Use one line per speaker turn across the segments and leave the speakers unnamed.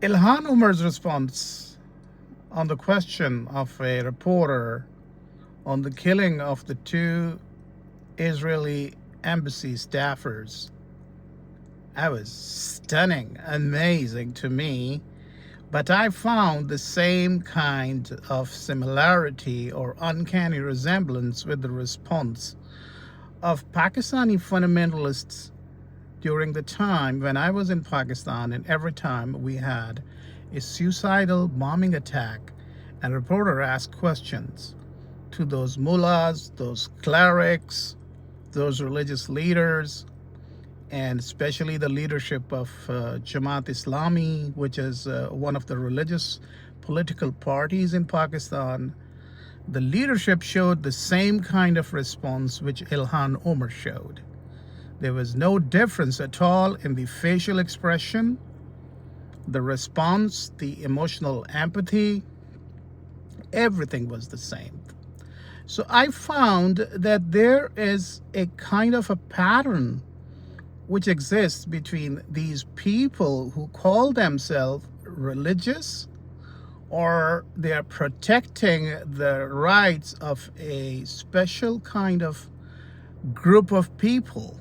Ilhan Omar's response on the question of a reporter on the killing of the two Israeli embassy staffers, that was stunning, amazing to me. But I found the same kind of similarity or uncanny resemblance with the response of Pakistani fundamentalists during the time when I was in Pakistan, and every time we had a suicidal bombing attack, and a reporter asked questions to those mullahs, those clerics, those religious leaders, and especially the leadership of Jamaat Islami, which is one of the religious political parties in Pakistan. The leadership showed the same kind of response which Ilhan Omar showed. There was no difference at all in the facial expression, the response, the emotional empathy. Everything was the same. So I found that there is a kind of a pattern which exists between these people who call themselves religious, or they are protecting the rights of a special kind of group of people.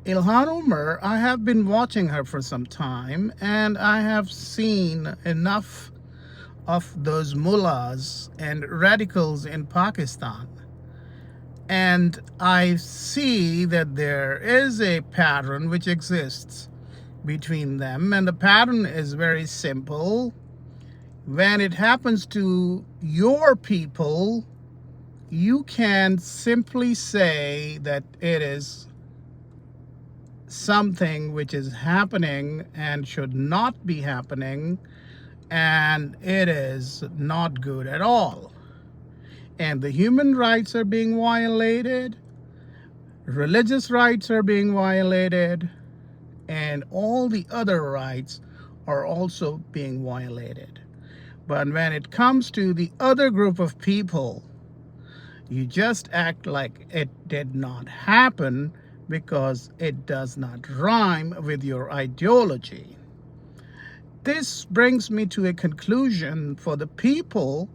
Ilhan Omar, I have been watching her for some time, and I have seen enough of those mullahs and radicals in Pakistan. And I see that there is a pattern which exists between them, and the pattern is very simple. When it happens to your people, you can simply say that it is something which is happening and should not be happening, and it is not good at all. And the human rights are being violated, religious rights are being violated, and all the other rights are also being violated. But when it comes to the other group of people, you just act like it did not happen because it does not rhyme with your ideology. This brings me to a conclusion for the people.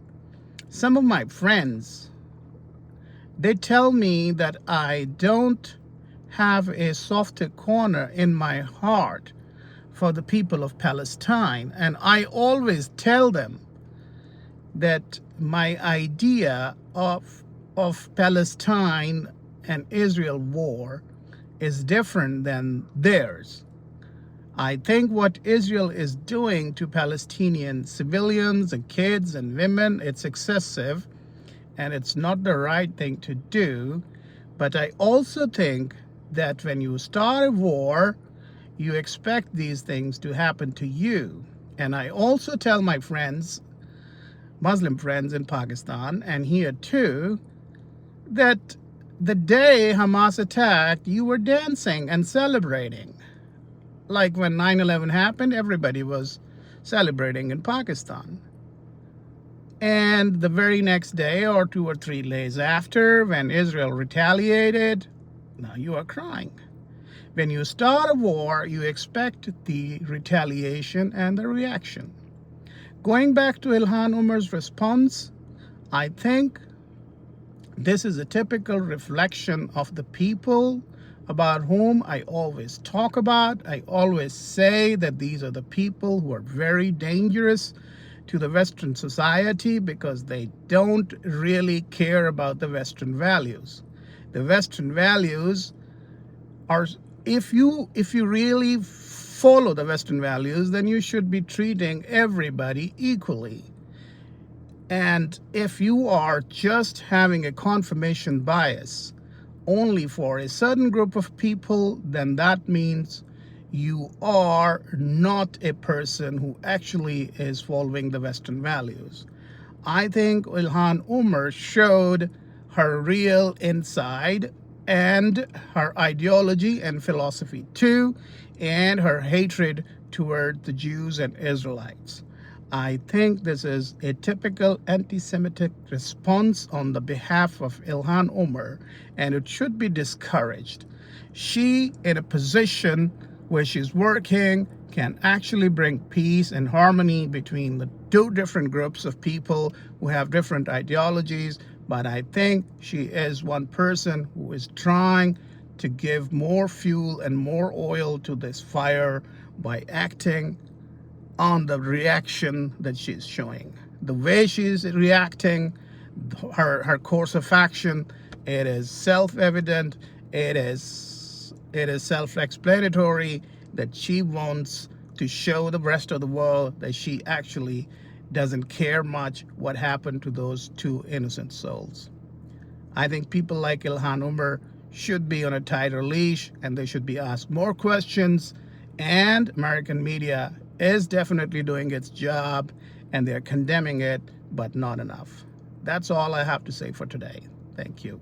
Some of my friends, they tell me that I don't have a softer corner in my heart for the people of Palestine. And I always tell them that my idea of Palestine and Israel war is different than theirs. I think what Israel is doing to Palestinian civilians and kids and women, it's excessive, and it's not the right thing to do. But I also think that when you start a war, you expect these things to happen to you. And I also tell my friends, Muslim friends in Pakistan and here too, that the day Hamas attacked, you were dancing and celebrating. Like when 9/11 happened, everybody was celebrating in Pakistan. And the very next day or 2 or 3 days after, when Israel retaliated, now you are crying. When you start a war, you expect the retaliation and the reaction. Going back to Ilhan Omar's response, I think this is a typical reflection of the people about whom I always talk about. I always say that these are the people who are very dangerous to the Western society because they don't really care about the Western values. The Western values are, if you really follow the Western values, then you should be treating everybody equally. And if you are just having a confirmation bias only for a certain group of people, then that means you are not a person who actually is following the Western values. I think Ilhan Omar showed her real inside and her ideology and philosophy too, and her hatred toward the Jews and Israelites. I think this is a typical anti-Semitic response on the behalf of Ilhan Omar, and it should be discouraged. She, in a position where she's working can actually bring peace and harmony between the two different groups of people who have different ideologies. But I think she is one person who is trying to give more fuel and more oil to this fire by acting on the reaction that she's showing. The way she's reacting, her course of action, it is self-evident, it is self-explanatory that she wants to show the rest of the world that she actually doesn't care much what happened to those two innocent souls. I think people like Ilhan Omar should be on a tighter leash and they should be asked more questions. And American media is definitely doing its job and they're condemning it, but not enough. That's all I have to say for today. Thank you.